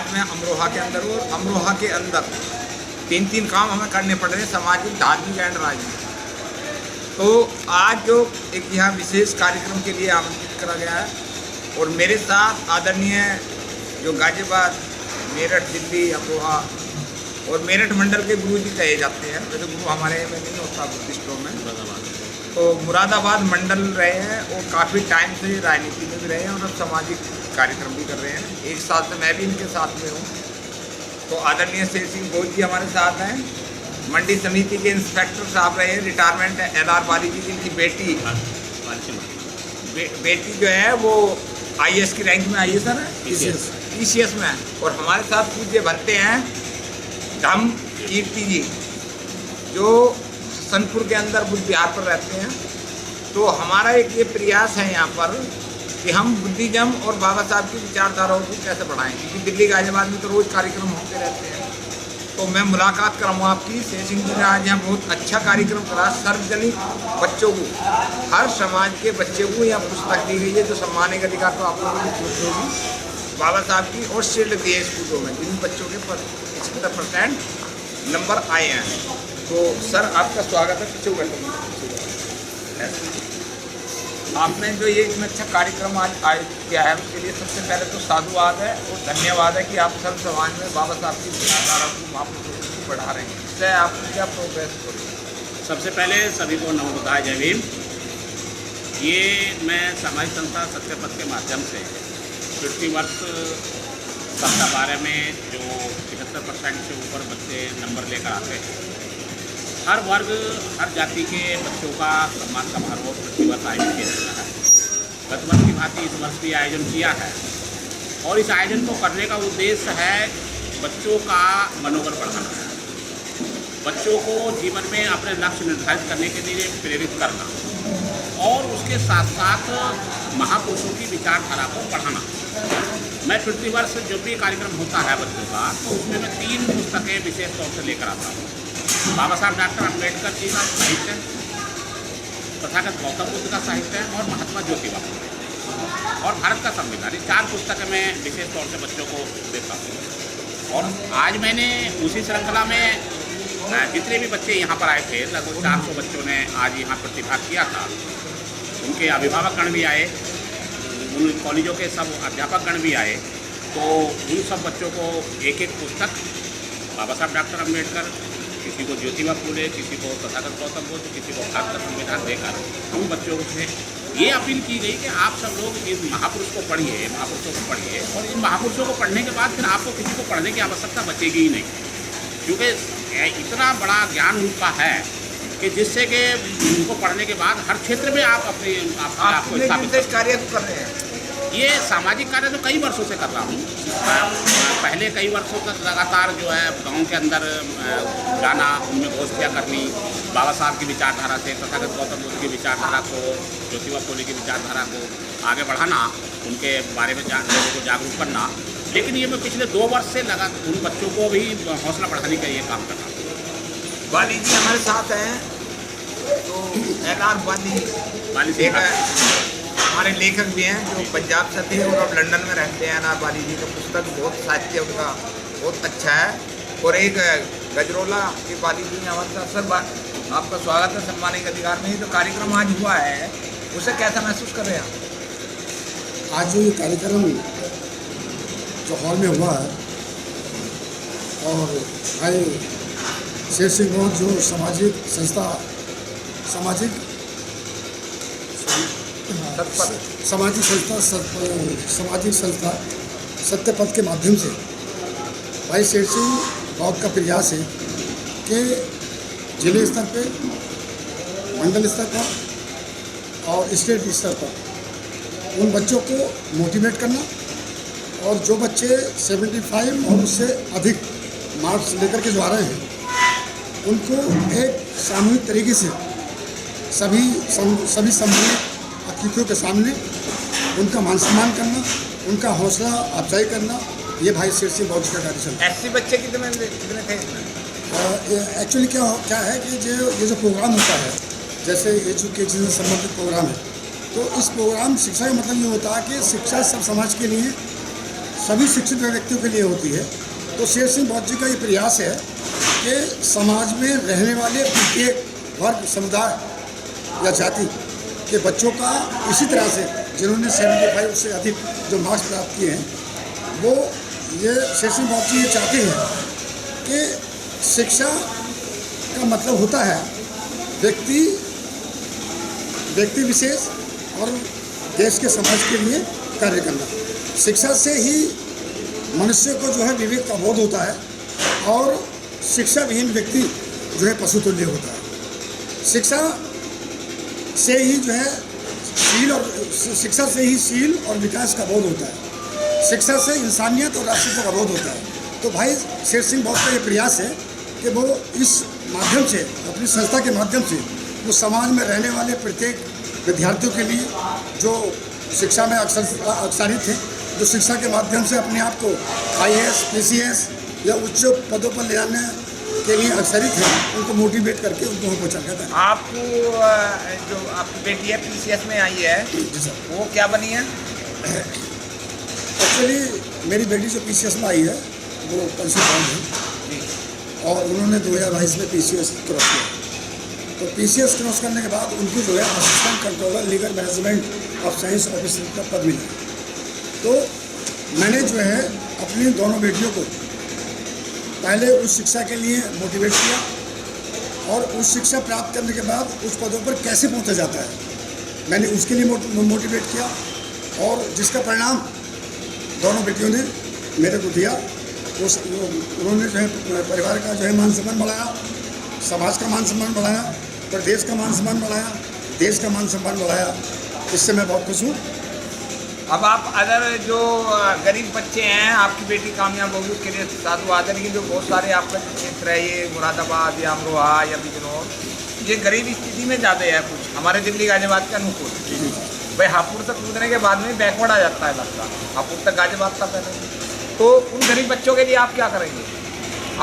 बाद में अमरोहा के अंदर, और अमरोहा के अंदर 3 काम हमें करने पड़ रहे हैं, सामाजिक, धार्मिक एंड राजनीतिक। तो आज जो एक यहाँ विशेष कार्यक्रम के लिए आमंत्रित करा गया है, और मेरे साथ आदरणीय जो गाजियाबाद, मेरठ, दिल्ली, अमरोहा और मेरठ मंडल के गुरु जी कहे जाते हैं, वैसे गुरु हमारे में नहीं होता बुद्धिस्टों में, तो मुरादाबाद मंडल रहे हैं और काफ़ी टाइम से राजनीति में भी रहे हैं और अब सामाजिक कार्यक्रम भी कर रहे हैं। एक साल से मैं भी इनके साथ में हूँ। तो आदरणीय शेर सिंह बोध जी हमारे साथ हैं, मंडी समिति के इंस्पेक्टर साहब रहे हैं, रिटायरमेंट LR बाली जी, जिनकी बेटी जो है वो IAS की रैंक में आई है सर, TCS में। और हमारे साथ पूज्य बनते हैं धम कीर्ति जी, जो हसनपुर के अंदर बुद्ध विहार पर रहते हैं। तो हमारा एक ये प्रयास है यहाँ पर कि हम बुद्धिज्म और बाबा साहब की विचारधाराओं को कैसे बढ़ाएं, क्योंकि दिल्ली गाजियाबाद में तो रोज़ कार्यक्रम होते रहते हैं। तो मैं मुलाकात कराऊँ आपकी। शेर सिंह जी ने आज यहाँ बहुत अच्छा कार्यक्रम करा, सार्वजनिक बच्चों को, हर समाज के बच्चे को यहाँ पुस्तक दी गई है जो सम्मान एक अधिकार, तो आप लोगों की खुश होगी, बाबा साहब की, और शील्ड दिए स्कूलों में, जिन बच्चों के 75% नंबर आए हैं। तो सर आपका स्वागत है। आपने जो ये इतना अच्छा कार्यक्रम आज आयोजित किया है, उसके लिए सबसे पहले तो साधुवाद है और धन्यवाद है कि आप सर्व समाज में बाबा साहब की विचारधारा को महापुरुषों को बढ़ा रहे हैं। इससे आपको क्या प्रोग्रेस हो रही है? सबसे पहले सभी को नमोबुद्धाय, जय भीम। ये मैं सामाजिक संस्था सत्यपथ के माध्यम से पृथ्वी वर्ष 2012 में जो 75% से ऊपर बच्चे नंबर लेकर आते हैं, हर वर्ग, हर जाति के बच्चों का सम्मान समारोह पृथ्वी वर्ष आयोजित किया जाता है। गत वर्ष की भांति इस वर्ष भी आयोजन किया है, और इस आयोजन को करने का उद्देश्य है बच्चों का मनोबल बढ़ाना है, बच्चों को जीवन में अपने लक्ष्य निर्धारित करने के लिए प्रेरित करना, और उसके साथ साथ महापुरुषों की विचारधारा को बढ़ाना। मैं पृथ्वी वर्ष जब भी कार्यक्रम होता है बच्चों का, तो उसमें मैं 3 पुस्तकें विशेष तौर से लेकर आता हूँ। बाबा साहब डॉक्टर अम्बेडकर जी का साहित्य, तथागत गौतम बुद्ध का साहित्य और महात्मा ज्योतिबा फुले और भारत का संविधान, 4 पुस्तकें मैं विशेष तौर से बच्चों को देता हूँ। और आज मैंने उसी श्रृंखला में जितने भी बच्चे यहाँ पर आए थे, लगभग 400 बच्चों ने आज यहाँ प्रतिभाग किया था। उनके अभिभावकगण भी आए, उन कॉलेजों के सब अध्यापकगण भी आए। तो उन सब बच्चों को एक पुस्तक, बाबा साहब डॉक्टर अम्बेडकर, किसी को ज्योतिबा फुले, किसी को तथागत गौतम बुद्ध, किसी को भारत का संविधान देकर हम बच्चों से ये अपील की गई कि आप सब लोग इस महापुरुष को पढ़िए, महापुरुषों को पढ़िए, और इन महापुरुषों को पढ़ने के बाद फिर आपको किसी को पढ़ने की आवश्यकता बचेगी ही नहीं, क्योंकि इतना बड़ा ज्ञान उनका है कि जिससे कि उनको पढ़ने के बाद हर क्षेत्र में आप अपने आपको स्थापित कार्य कर रहे हैं। ये सामाजिक कार्य तो कई वर्षों से कर रहा हूँ। पहले कई वर्षों तक लगातार जो है गांव के अंदर जाना, उनमें गोष्ठियाँ करनी, बाबा साहब की विचारधारा से तथागत गौतम बुद्ध की विचारधारा को, ज्योतिबा फुले की विचारधारा को आगे बढ़ाना, उनके बारे में लोगों को जागरूक करना। लेकिन ये मैं पिछले 2 वर्ष से लगा उन बच्चों को भी हौसला बढ़ाने का ये काम कर रहा हूँ। बाली जी हमारे साथ हैं, तो LR बाली जी हमारे लेखक भी हैं, जो पंजाब से थे और अब लंदन में रहते हैं। LR बाली जी का पुस्तक बहुत साहित्य उनका बहुत अच्छा है। और एक गजरोला के बाली जी ने हमारे साथ। सर आपका स्वागत है सम्मान एक अधिकार में। जो कार्यक्रम आज हुआ है उसे कैसा महसूस कर रहे हैं आप? आज जो ये कार्यक्रम जो हॉल में हुआ है, और भाई शेर सिंह बोध जो सामाजिक संस्था सत्यपथ के माध्यम से भाई शेर सिंह बोध का प्रयास है कि जिले स्तर पे, मंडल स्तर पर और स्टेट स्तर पर उन बच्चों को मोटिवेट करना, और जो बच्चे 75 और उससे अधिक मार्क्स लेकर के जो आ रहे हैं, उनको एक सामूहिक तरीके से सभी सम्मानित अतिथियों के सामने उनका मान सम्मान करना, उनका हौसला अफजाई करना, ये भाई शेर सिंह बोध का कार्य चलता है। ऐसे बच्चे कितने थे इसमें? एक्चुअली क्या है कि ये जो प्रोग्राम होता है, जैसे एजुकेशन से संबंधित प्रोग्राम है, तो इस प्रोग्राम शिक्षा का मतलब ये होता है कि शिक्षा सब समाज के लिए सभी शिक्षित व्यक्तियों के लिए होती है। तो शेर सिंह बौद्ध जी का ये प्रयास है कि समाज में रहने वाले प्रत्येक वर्ग, समुदाय या जाति के बच्चों का इसी तरह से जिन्होंने 75 से अधिक जो मार्क्स प्राप्त किए हैं, वो ये शेर सिंह बौद्ध जी ये चाहते हैं कि शिक्षा का मतलब होता है व्यक्ति विशेष और देश के समाज के लिए कार्य करना। शिक्षा से ही मनुष्य को जो है विवेक का बोध होता है और शिक्षा विहीन व्यक्ति जो है पशु तुल्य होता है। शिक्षा से ही जो है शिक्षा से ही शील और विकास का बोध होता है। शिक्षा से इंसानियत और राष्ट्रत्व का बोध होता है। तो भाई शेर सिंह बौद्ध का ये प्रयास है कि वो इस माध्यम से, अपनी संस्था के माध्यम से, वो समाज में रहने वाले प्रत्येक विद्यार्थियों के लिए जो शिक्षा में अक्षरित हैं, जो शिक्षा के माध्यम से अपने आप को IAS, PCS या उच्च पदों पर ले जाने के लिए अक्षरित हैं, उनको मोटिवेट करके उनको हम पहुँचा जाता है। आपको जो आपकी बेटी है PCS में आई है, जी सर। वो क्या बनी है? एक्चुअली मेरी बेटी जो PCS में आई है वो कंसिल है और उन्होंने 2022 में PCS क्रॉस किया। तो PCS क्रॉस करने के बाद उनको जो है assistant controller legal management of science officer का पद मिला। तो मैंने जो है अपनी दोनों बेटियों को पहले उस शिक्षा के लिए मोटिवेट किया और उस शिक्षा प्राप्त करने के बाद उस पदों पर कैसे पहुंचा जाता है, मैंने उसके लिए मोटिवेट किया और जिसका परिणाम दोनों बेटियों ने मेरे को दिया। उन्होंने जो है परिवार का जो है मान सम्मान बढ़ाया, समाज का मान सम्मान बढ़ाया, प्रदेश का मान सम्मान बढ़ाया, देश का मान सम्मान बढ़ाया। इससे मैं बहुत खुश हूँ। अब आप अगर जो गरीब बच्चे हैं, आपकी बेटी कामयाब होगी उसके लिए साधु आदर, लेकिन जो बहुत सारे आपका जो क्षेत्र है, ये मुरादाबाद या अमरोहा या बिजनौर, ये गरीब स्थिति में ज़्यादा है कुछ हमारे दिल्ली गाजियाबाद के अनुकूल। भाई हापुड़ तक कूदने के बाद में बैकवर्ड आ जाता है रास्ता, हापुड़ तक गाजियाबाद था पहले। तो उन गरीब बच्चों के लिए आप क्या करेंगे?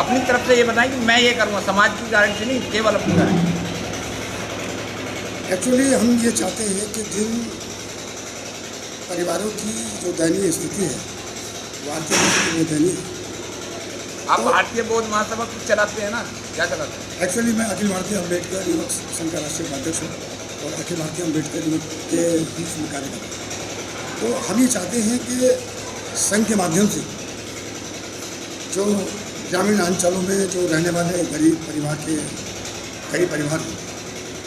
अपनी तरफ से ये बताएं कि मैं ये करूँगा, समाज की गारंटी नहीं, केवल अपनी गारंटी। एक्चुअली हम ये चाहते हैं कि जिन परिवारों की जो दयनीय स्थिति है वो आर्थिक स्थिति में दयनीय है। आप भारतीय बौद्ध महासभा कुछ चलाते हैं ना, क्या चलाते हैं? एक्चुअली मैं अखिल भारतीय अम्बेडकर युवक संघ का राष्ट्रीय उपाध्यक्ष हूँ और अखिल भारतीय अम्बेडकर युवक के बीच में कार्य करता हूँ। तो हम ये चाहते हैं कि संघ के माध्यम से जो ग्रामीण अंचलों में जो रहने वाले गरीब परिवार हैं,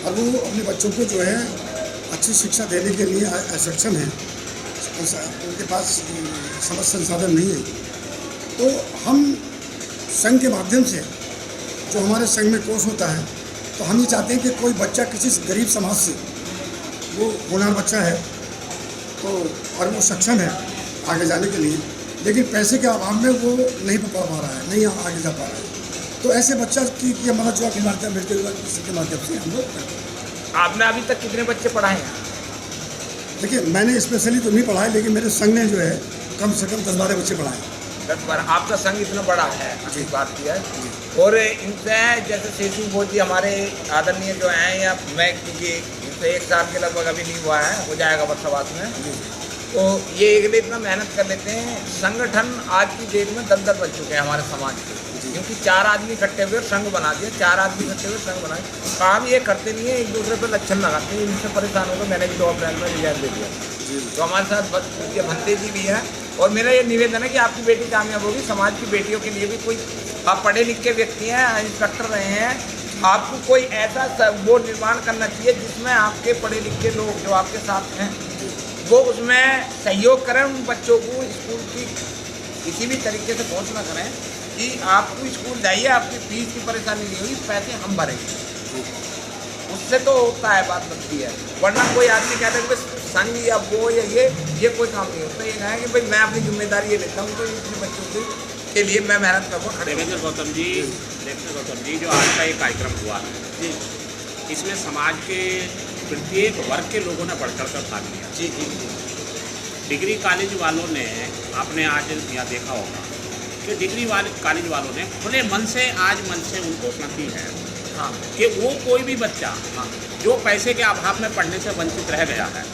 अब वो अपने बच्चों को जो है अच्छी शिक्षा देने के लिए असक्षम हैं, उनके पास समझ संसाधन नहीं है। तो हम संघ के माध्यम से जो हमारे संघ में कोर्स होता है, तो हम ये चाहते हैं कि कोई बच्चा किसी गरीब समाज से, वो होनहार बच्चा है तो और वो सक्षम है आगे जाने के लिए, लेकिन पैसे के अभाव में वो नहीं पढ़ पा रहा है, नहीं आगे जा पा रहा है, तो ऐसे बच्चा की मदद जो अखिल भारतीय अम्बेडकर के माध्यम से हम लोग करते हैं। आपने अभी तक कितने बच्चे पढ़ाए हैं? देखिए, मैंने स्पेशली तो नहीं पढ़ाया, लेकिन मेरे संघ ने जो है कम से कम 10-12 बच्चे पढ़ाए। 10-12? आपका संघ इतना बड़ा है, अच्छी बात की है। और इनसे जैसे शेर सिंह बौद्ध जी हमारे आदरणीय जो हैं, या मैं क्योंकि इनसे 1 साल के लगभग अभी नहीं हुआ है, हो जाएगा वर्षावास में, तो ये एक लिए इतना मेहनत कर लेते हैं। संगठन आज की डेट में 10-10 बन चुके हैं हमारे समाज के, क्योंकि 4 आदमी इकट्ठे हुए संघ बना दिया, 4 आदमी इकट्ठे हुए संघ बना दिया। काम ये करते नहीं है, एक दूसरे पर लक्षण लगाते हैं, इनसे परेशान होकर मैंने भी 2 अप्रैल में रिजाइन दे दिया। तो हमारे साथ उनके भंते जी भी हैं। और मेरा ये निवेदन है कि आपकी बेटी कामयाब होगी, समाज की बेटियों के लिए भी कोई, आप पढ़े लिखे व्यक्ति हैं, इंस्ट्रक्टर रहे हैं, आपको कोई ऐसा बोर्ड निर्माण करना चाहिए जिसमें आपके पढ़े लिखे लोग जो आपके साथ हैं वो उसमें सहयोग करें, उन बच्चों को स्कूल की किसी भी तरीके से पहुँच ना करें कि आपको स्कूल जाइए, आपकी फीस की परेशानी नहीं होगी, पैसे हम भरेंगे। उससे तो होता है, बात बनती है। वरना कोई आदमी कहता है कि संघ या वो या ये कोई काम नहीं होता। ये है कि भाई मैं अपनी जिम्मेदारी ये लेता हूँ, तो इतने बच्चों के लिए मैं मेहनत करूँगा, खड़े। देवेंद्र गौतम जी, जो आज का ये कार्यक्रम हुआ है, इसमें समाज के प्रत्येक वर्ग के लोगों ने बढ़ चढ़ कर भाग लिया। जी। डिग्री कॉलेज वालों ने, आपने आज यहाँ देखा होगा कि डिग्री कॉलेज वालों ने खुले मन से आज मन से उनको घोषणा की है, हाँ, कि वो कोई भी बच्चा, हाँ, जो पैसे के अभाव में पढ़ने से वंचित रह गया है,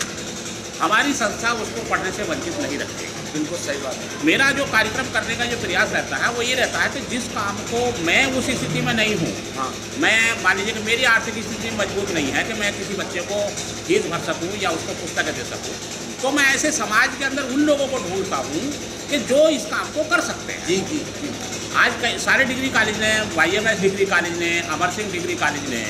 हमारी संस्था उसको पढ़ने से वंचित नहीं रखेगी। बिल्कुल सही बात है। मेरा जो कार्यक्रम करने का जो प्रयास रहता है वो ये रहता है कि जिस काम को मैं उस स्थिति में नहीं हूँ, हाँ मैं मान लीजिए कि मेरी आर्थिक स्थिति मजबूत नहीं है कि मैं किसी बच्चे को फीस भर सकूँ या उसको पुस्तकें दे सकूँ, तो मैं ऐसे समाज के अंदर उन लोगों को ढूंढता हूँ कि जो इस काम को कर सकते हैं। जी जी जी। आज कई सारे डिग्री कॉलेज ने, YMS डिग्री कॉलेज ने, अमर सिंह डिग्री कॉलेज ने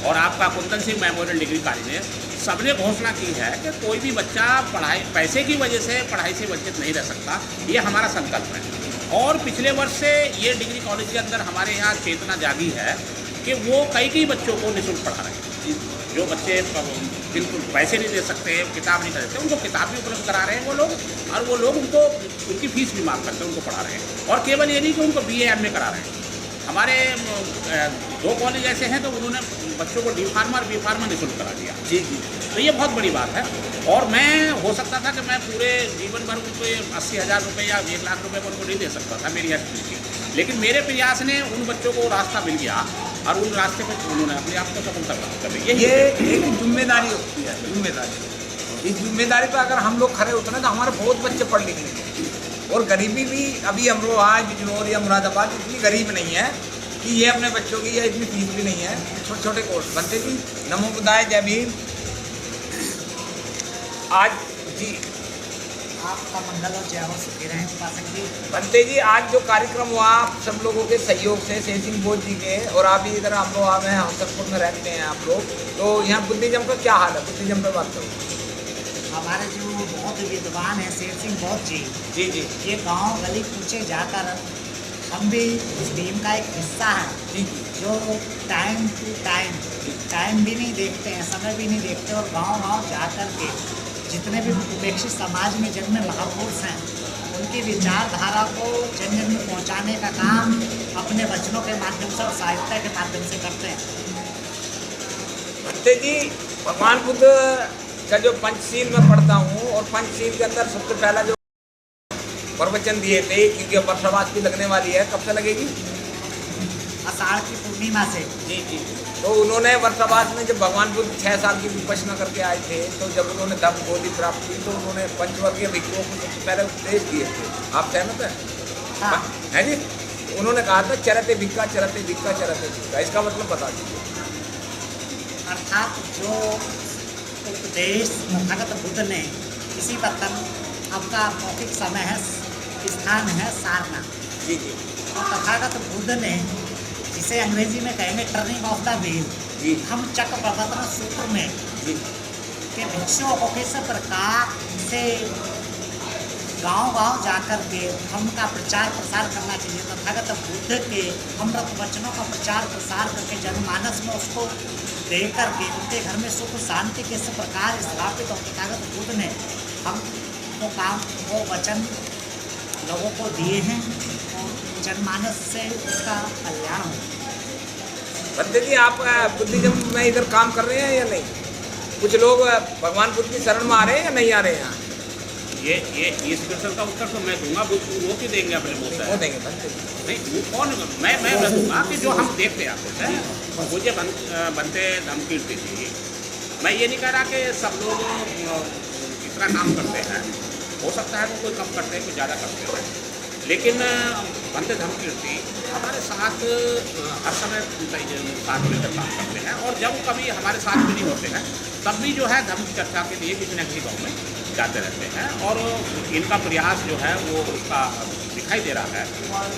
और आपका Kundan Singh memorial degree college ने सबने घोषणा की है कि कोई भी बच्चा पढ़ाई पैसे की वजह से पढ़ाई से वंचित नहीं रह सकता। ये हमारा संकल्प है और पिछले वर्ष से ये डिग्री कॉलेज के अंदर हमारे यहाँ चेतना जागी है कि वो कई बच्चों को निःशुल्क पढ़ा रहे हैं। जो बच्चे बिल्कुल पैसे नहीं दे सकते, किताब नहीं खरीदते, उनको किताब भी उपलब्ध करा रहे हैं वो लोग, और वो लोग उनको उनकी फीस भी माफ़ करते हैं, उनको पढ़ा रहे हैं। और केवल ये नहीं कि उनको BA MA करा रहे हैं। हमारे 2 कॉलेज ऐसे हैं तो उन्होंने बच्चों को D Pharma और B Pharma निःशुल्क करा दिया। जी जी। तो ये बहुत बड़ी बात है। और मैं हो सकता था कि मैं पूरे जीवन भर उनको 80,000 रुपये या 1 लाख रुपये को उनको नहीं दे सकता था मेरी हेल्प की, लेकिन मेरे प्रयास ने उन बच्चों को रास्ता मिल गया और उन रास्ते पर उन्होंने अपने आप को सफलता प्राप्त कर ली। ये एक जिम्मेदारी होती है, जिम्मेदारी। इस जिम्मेदारी पर अगर हम लोग खड़े उतरे तो हमारे बहुत बच्चे पढ़ लिख लेंगे। और गरीबी भी अभी हम लोग आज बिजनौर या मुरादाबाद इतनी गरीब नहीं है कि ये अपने बच्चों की या इतनी फीस भी नहीं है। छोटे छोटे कोर्स बनते जी। नमो बुद्धाय, जय भीम। आज जी आपका मंगल और जय हो सुखी रहें उपासक जी। बनते जी, आज जो कार्यक्रम हुआ सब लोगों के सहयोग से, शेर सिंह बोध जी के, और आप इधर हम लोग आ गए हैं, हंसरपुर में रहते हैं आप लोग, तो यहाँ बुद्धिज्म का क्या हाल है? बुद्धिज्म पर बात करो। हमारे जो बहुत विद्वान हैं शेर सिंह बौद्ध जी, जी जी ये गांव गली कूचे जाकर हम भी इस टीम का एक हिस्सा है, जी जी जो टाइम टू टाइम भी नहीं देखते हैं, समय भी नहीं देखते, और गांव जाकर के जितने भी उपेक्षित समाज में जन्मे महापुरुष हैं उनकी विचारधारा को जन जन में पहुँचाने का काम अपने वचनों के माध्यम से और साहित्य के माध्यम से करते हैं। बनते जी, भगवान बुद्ध का जो पंचशील में पढ़ता हूँ, और पंचशील के अंदर सबसे पहला जो प्रवचन दिए थे, क्योंकि वर्षावास भी लगने वाली है, कब से लगेगी? आषाढ़ की पूर्णिमा से। जी जी। तो उन्होंने वर्षावास में जब भगवान बुद्ध 6 साल की विपश्यना करके आए थे, तो जब उन्होंने धम्म बोधि प्राप्त की तो उन्होंने पंचवर्गीय भिक्षुओं को सबसे पहले उपदेश दिए थे। आप सहमत हैं? हाँ। है जी। उन्होंने कहा था चरते भिक्खा चरते भिक्खा चरते भिक्खा। इसका मतलब बता दीजिए। अर्थात जो उपदेश तथागत बुद्ध ने इसी वतन आपका मौखिक समय है, स्थान है सारनाथ। जी जी और तथागत बुद्ध ने, जिसे अंग्रेजी में कहेंगे टर्निंग ऑफ द व्हील, जी हम चक्र प्रवर्तन सूत्र में जी के भिक्षुओं को किस प्रकार से गांव जाकर के धर्म का प्रचार प्रसार करना चाहिए, तथागत बुद्ध के अमृत वचनों का प्रचार प्रसार करके जनमानस में उसको दे करके उनके घर में सुख शांति किस प्रकार स्थापित और तथागत बुद्ध ने हमको काम वो वचन लोगों को दिए हैं और जनमानस से उसका कल्याण हो। बंदे जी, आप बुद्धिज्म में इधर काम कर रहे हैं या नहीं? कुछ लोग भगवान बुद्ध की शरण में आ रहे हैं या नहीं आ रहे हैं यहाँ? ये इस प्रश्न का उत्तर तो मैं दूंगा, वो भी देंगे अपने मुँह से। वो देंगे बनते जी। नहीं, वो कौन, मैं दूंगा कि जो हम देखते आते हैं। मुझे बनते धमकीर्ति थी। मैं ये नहीं कह रहा कि सब लोग इतना काम करते हैं, हो सकता है कोई कम करते हैं, कोई ज़्यादा करते हैं, लेकिन बनते धमकीर्ति हमारे साथ हर समय साथ मिलकर काम करते हैं। और जब कभी हमारे साथ भी नहीं होते हैं तब भी जो है धर्म की चर्चा के लिए किसी न किसी गाँव में जाते रहते हैं, और इनका प्रयास जो है वो उसका दिखाई दे रहा है।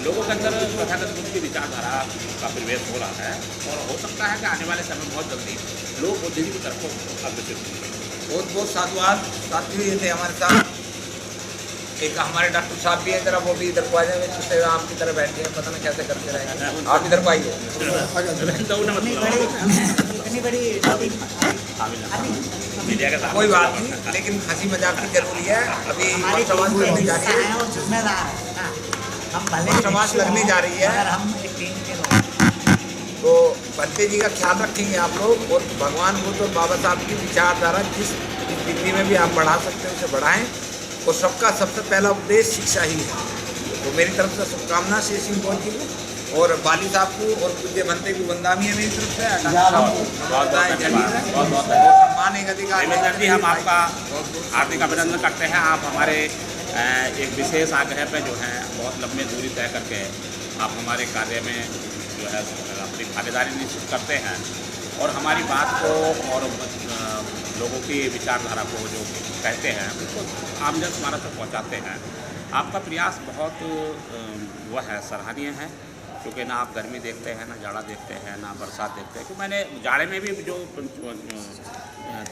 लोगों के अंदर तथागत बुद्ध की विचारधारा का प्रवेश हो रहा है, और हो सकता है कि आने वाले समय में बहुत जल्दी लोग बुद्धिज्म की तरफ अग्रसर होंगे। बहुत बहुत साधुवाद। साथी थे हमारे साथ, एक हमारे डॉक्टर साहब भी है, जरा वो भी इधर को आ जाए, सुश्री राम की तरह बैठे हैं, पता नहीं कैसे करते रहेंगे। आप इधर को आइए। इतनी बड़ी कोई बात नहीं, लेकिन हंसी मजाक की जरूरी है। अभी हमारी समाज लगने जा रही है, और जिम्मेदार है। हाँ, हम भले समाज लगने जा रही है, अगर हम एक टीम के लोग, तो बनते जी का ख्याल रखेंगे आप लोग। और भगवान बुद्ध और बाबा साहब की विचारधारा जिस स्थिति में भी आप बढ़ा सकते हैं उसे बढ़ाएं, और सबका सबसे पहला उपदेश शिक्षा ही है। तो मेरी तरफ से शुभकामना शेर सिंह बौद्ध जी को, और बाली साहब को, और पूज्य बनते को वंदामी है मेरी तरफ से। सम्मान एक अधिकार। हम आपका हार्दिक अभिनंदन करते हैं। आप हमारे एक विशेष आग्रह पे जो है बहुत लंबी दूरी तय करके आप हमारे कार्य में जो है अपनी भागीदारी निश्चित करते हैं और हमारी बात को और लोगों की विचारधारा को जो कहते हैं उसको आमजन हमारा तक पहुँचाते हैं। आपका प्रयास बहुत वह है, सराहनीय है, क्योंकि ना आप गर्मी देखते हैं, ना जाड़ा देखते हैं, ना बरसात देखते हैं। क्योंकि मैंने जाड़े में भी जो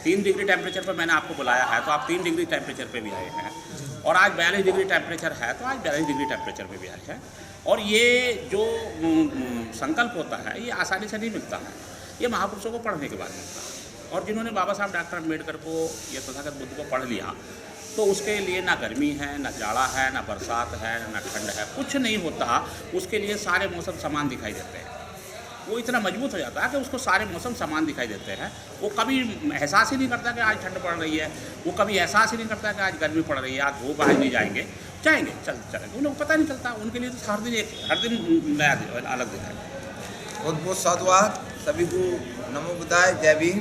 3 डिग्री टेम्परेचर पर मैंने आपको बुलाया है तो आप 3 डिग्री टेम्परेचर पे भी आए हैं और आज 42 डिग्री टेम्परेचर है तो आज 42 डिग्री टेम्परेचर पे भी आए हैं। और ये जो संकल्प होता है ये आसानी से नहीं मिलता है, ये महापुरुषों को पढ़ने के बाद मिलता है। और जिन्होंने बाबा साहब डॉक्टर अम्बेडकर को या तथागत बुद्ध को पढ़ लिया तो उसके लिए ना गर्मी है, ना जाड़ा है, ना बरसात है, ना ठंड है, कुछ नहीं होता। उसके लिए सारे मौसम समान दिखाई देते हैं। वो इतना मजबूत हो जाता है कि उसको सारे मौसम समान दिखाई देते हैं। वो कभी एहसास ही नहीं करता कि आज ठंड पड़ रही है, वो कभी एहसास ही नहीं करता कि आज गर्मी पड़ रही है, आज धूप आज नहीं जाएंगे चलेंगे, उन्हें पता नहीं चलता। उनके लिए तो हर दिन नया अलग दिन है। बहुत बहुत साधुवाद, सभी को नमो बुद्धाय, जय भीम।